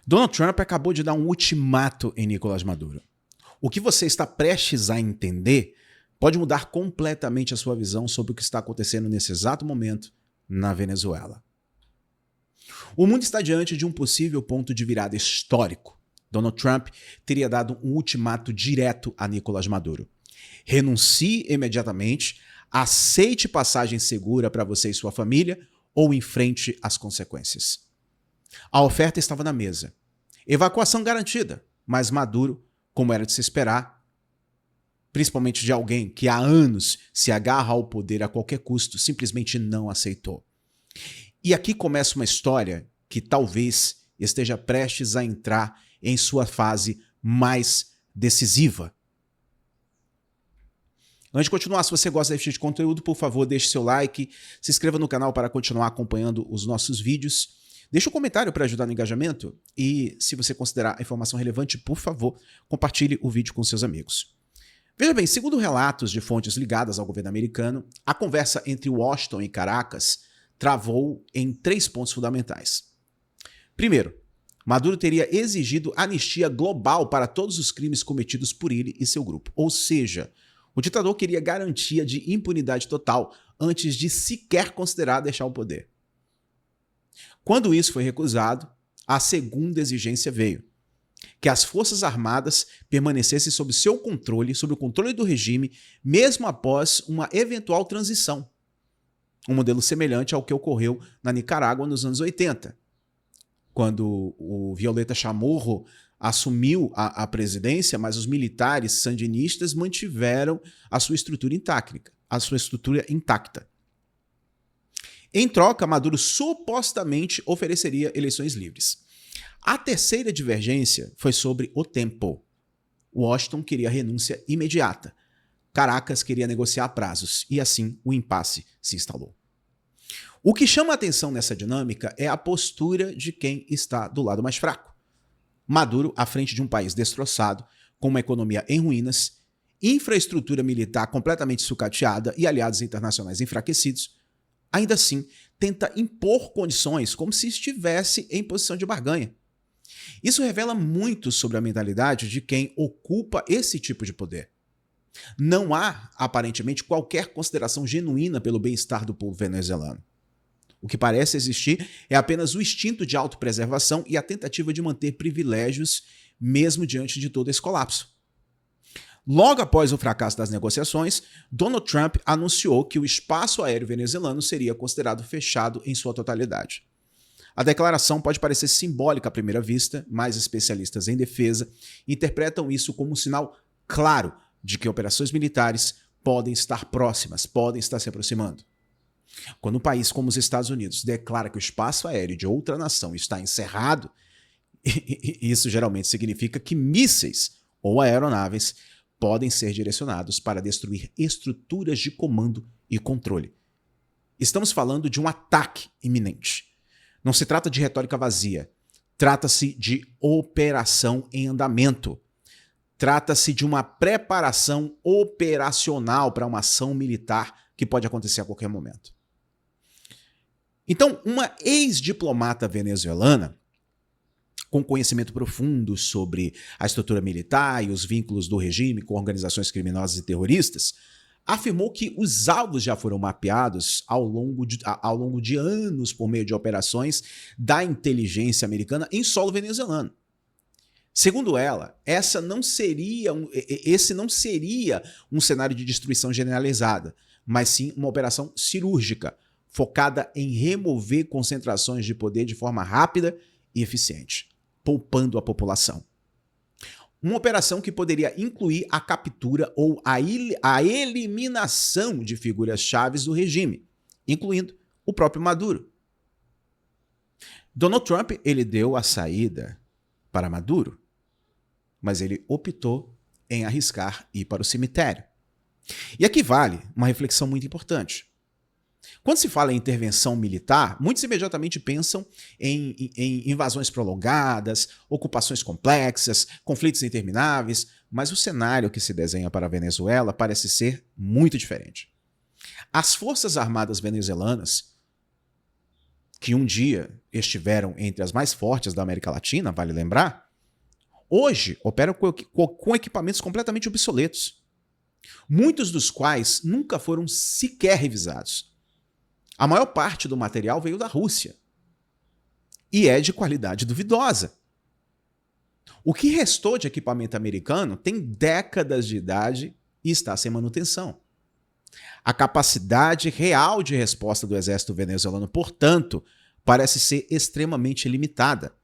Donald Trump acabou de dar um ultimato em Nicolás Maduro. O que você está prestes a entender pode mudar completamente a sua visão sobre o que está acontecendo nesse exato momento na Venezuela. O mundo está diante de um possível ponto de virada histórico. Donald Trump teria dado um ultimato direto a Nicolás Maduro. Renuncie imediatamente, aceite passagem segura para você e sua família ou enfrente as consequências. A oferta estava na mesa. Evacuação garantida, mas Maduro, como era de se esperar, principalmente de alguém que há anos se agarra ao poder a qualquer custo, simplesmente não aceitou. E aqui começa uma história que talvez esteja prestes a entrar em sua fase mais decisiva. Antes de continuar, se você gosta desse tipo de conteúdo, por favor, deixe seu like, se inscreva no canal para continuar acompanhando os nossos vídeos. Deixe um comentário para ajudar no engajamento e, se você considerar a informação relevante, por favor, compartilhe o vídeo com seus amigos. Veja bem, segundo relatos de fontes ligadas ao governo americano, a conversa entre Washington e Caracas travou em 3 pontos fundamentais. Primeiro, Maduro teria exigido anistia global para todos os crimes cometidos por ele e seu grupo. Ou seja, o ditador queria garantia de impunidade total antes de sequer considerar deixar o poder. Quando isso foi recusado, a segunda exigência veio: que as Forças Armadas permanecessem sob seu controle, sob o controle do regime, mesmo após uma eventual transição. Um modelo semelhante ao que ocorreu na Nicarágua nos anos 80, quando o Violeta Chamorro assumiu a presidência, mas os militares sandinistas mantiveram a sua estrutura intacta. Em troca, Maduro supostamente ofereceria eleições livres. A terceira divergência foi sobre o tempo. Washington queria renúncia imediata. Caracas queria negociar prazos, e assim o impasse se instalou. O que chama a atenção nessa dinâmica é a postura de quem está do lado mais fraco. Maduro, à frente de um país destroçado, com uma economia em ruínas, infraestrutura militar completamente sucateada e aliados internacionais enfraquecidos, ainda assim tenta impor condições como se estivesse em posição de barganha. Isso revela muito sobre a mentalidade de quem ocupa esse tipo de poder. Não há, aparentemente, qualquer consideração genuína pelo bem-estar do povo venezuelano. O que parece existir é apenas o instinto de autopreservação e a tentativa de manter privilégios mesmo diante de todo esse colapso. Logo após o fracasso das negociações, Donald Trump anunciou que o espaço aéreo venezuelano seria considerado fechado em sua totalidade. A declaração pode parecer simbólica à primeira vista, mas especialistas em defesa interpretam isso como um sinal claro de que operações militares podem estar próximas, podem estar se aproximando. Quando um país como os Estados Unidos declara que o espaço aéreo de outra nação está encerrado, isso geralmente significa que mísseis ou aeronaves podem ser direcionados para destruir estruturas de comando e controle. Estamos falando de um ataque iminente. Não se trata de retórica vazia. Trata-se de operação em andamento. Trata-se de uma preparação operacional para uma ação militar que pode acontecer a qualquer momento. Então, uma ex-diplomata venezuelana, com conhecimento profundo sobre a estrutura militar e os vínculos do regime com organizações criminosas e terroristas, afirmou que os alvos já foram mapeados ao longo de anos por meio de operações da inteligência americana em solo venezuelano. Segundo ela, esse não seria um cenário de destruição generalizada, mas sim uma operação cirúrgica, focada em remover concentrações de poder de forma rápida e eficiente, poupando a população. Uma operação que poderia incluir a captura ou a eliminação de figuras-chave do regime, incluindo o próprio Maduro. Donald Trump, ele deu a saída para Maduro, mas ele optou em arriscar ir para o cemitério. E aqui vale uma reflexão muito importante. Quando se fala em intervenção militar, muitos imediatamente pensam em invasões prolongadas, ocupações complexas, conflitos intermináveis, mas o cenário que se desenha para a Venezuela parece ser muito diferente. As Forças Armadas venezuelanas que um dia estiveram entre as mais fortes da América Latina, vale lembrar, hoje operam com equipamentos completamente obsoletos, muitos dos quais nunca foram sequer revisados. A maior parte do material veio da Rússia e é de qualidade duvidosa. O que restou de equipamento americano tem décadas de idade e está sem manutenção. A capacidade real de resposta do exército venezuelano, portanto, parece ser extremamente limitada.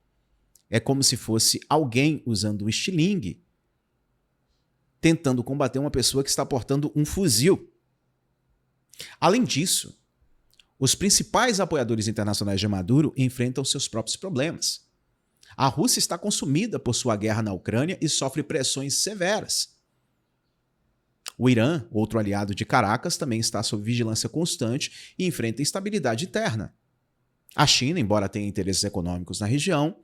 É como se fosse alguém usando um estilingue tentando combater uma pessoa que está portando um fuzil. Além disso, os principais apoiadores internacionais de Maduro enfrentam seus próprios problemas. A Rússia está consumida por sua guerra na Ucrânia e sofre pressões severas. O Irã, outro aliado de Caracas, também está sob vigilância constante e enfrenta instabilidade interna. A China, embora tenha interesses econômicos na região,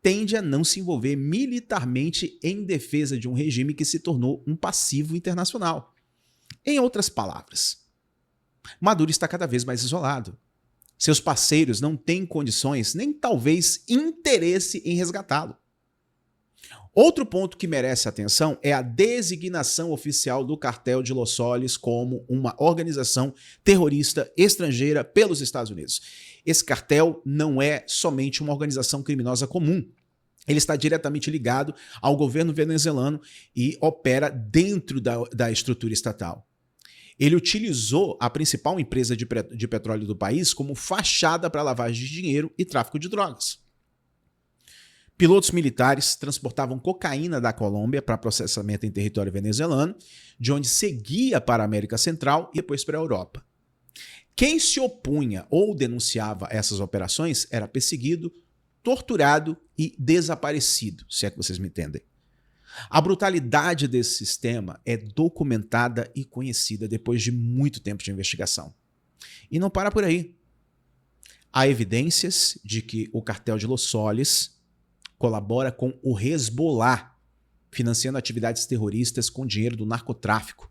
tende a não se envolver militarmente em defesa de um regime que se tornou um passivo internacional. Em outras palavras, Maduro está cada vez mais isolado. Seus parceiros não têm condições, nem talvez interesse em resgatá-lo. Outro ponto que merece atenção é a designação oficial do Cartel de Los Soles como uma organização terrorista estrangeira pelos Estados Unidos. Esse cartel não é somente uma organização criminosa comum. Ele está diretamente ligado ao governo venezuelano e opera dentro da estrutura estatal. Ele utilizou a principal empresa de petróleo do país como fachada para lavagem de dinheiro e tráfico de drogas. Pilotos militares transportavam cocaína da Colômbia para processamento em território venezuelano, de onde seguia para a América Central e depois para a Europa. Quem se opunha ou denunciava essas operações era perseguido, torturado e desaparecido, se é que vocês me entendem. A brutalidade desse sistema é documentada e conhecida depois de muito tempo de investigação. E não para por aí. Há evidências de que o cartel de Los Soles colabora com o Hezbollah, financiando atividades terroristas com dinheiro do narcotráfico.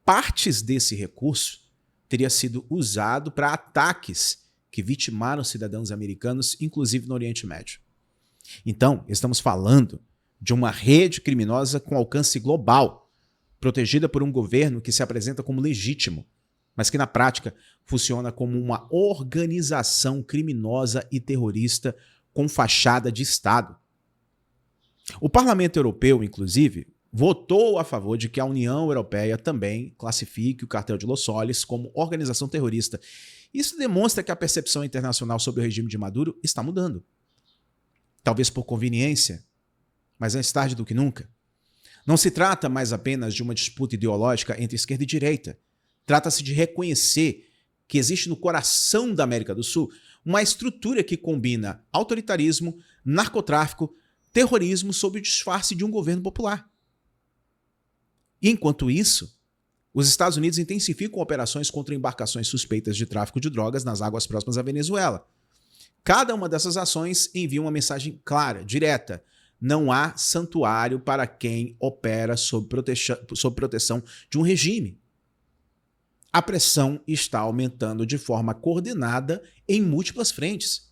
Partes desse recurso teria sido usado para ataques que vitimaram cidadãos americanos, inclusive no Oriente Médio. Então, estamos falando de uma rede criminosa com alcance global, protegida por um governo que se apresenta como legítimo, mas que na prática funciona como uma organização criminosa e terrorista com fachada de Estado. O Parlamento Europeu, inclusive, votou a favor de que a União Europeia também classifique o Cartel de Los Soles como organização terrorista. Isso demonstra que a percepção internacional sobre o regime de Maduro está mudando. Talvez por conveniência, mas antes tarde do que nunca. Não se trata mais apenas de uma disputa ideológica entre esquerda e direita. Trata-se de reconhecer que existe no coração da América do Sul uma estrutura que combina autoritarismo, narcotráfico, terrorismo sob o disfarce de um governo popular. E enquanto isso, os Estados Unidos intensificam operações contra embarcações suspeitas de tráfico de drogas nas águas próximas à Venezuela. Cada uma dessas ações envia uma mensagem clara, direta. Não há santuário para quem opera sob proteção de um regime. A pressão está aumentando de forma coordenada em múltiplas frentes.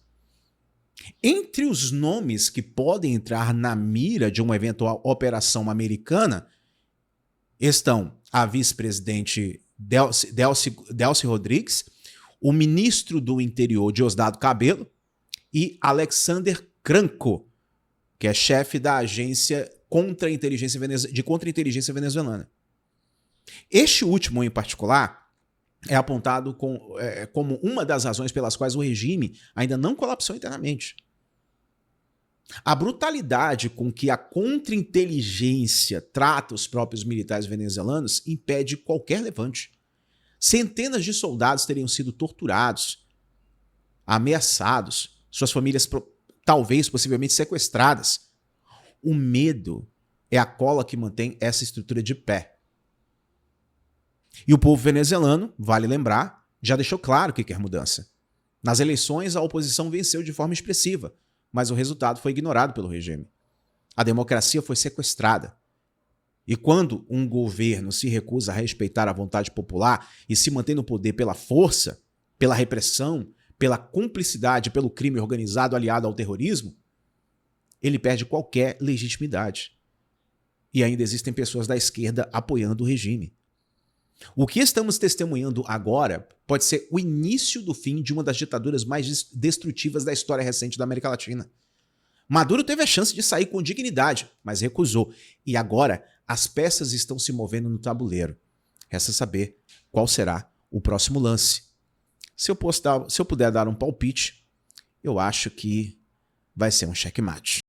Entre os nomes que podem entrar na mira de uma eventual operação americana estão a vice-presidente Delcy Rodrigues, o ministro do Interior Diosdado Cabello e Alexander Cranco, que é chefe da agência de contra-inteligência venezuelana. Este último, em particular, é apontado como uma das razões pelas quais o regime ainda não colapsou internamente. A brutalidade com que a contra-inteligência trata os próprios militares venezuelanos impede qualquer levante. Centenas de soldados teriam sido torturados, ameaçados, suas famílias talvez, possivelmente sequestradas. O medo é a cola que mantém essa estrutura de pé. E o povo venezuelano, vale lembrar, já deixou claro que quer mudança. Nas eleições, a oposição venceu de forma expressiva, mas o resultado foi ignorado pelo regime. A democracia foi sequestrada. E quando um governo se recusa a respeitar a vontade popular e se mantém no poder pela força, pela repressão, pela cumplicidade, pelo crime organizado aliado ao terrorismo, ele perde qualquer legitimidade. E ainda existem pessoas da esquerda apoiando o regime. O que estamos testemunhando agora pode ser o início do fim de uma das ditaduras mais destrutivas da história recente da América Latina. Maduro teve a chance de sair com dignidade, mas recusou. E agora as peças estão se movendo no tabuleiro. Resta saber qual será o próximo lance. Se eu puder dar um palpite, eu acho que vai ser um checkmate.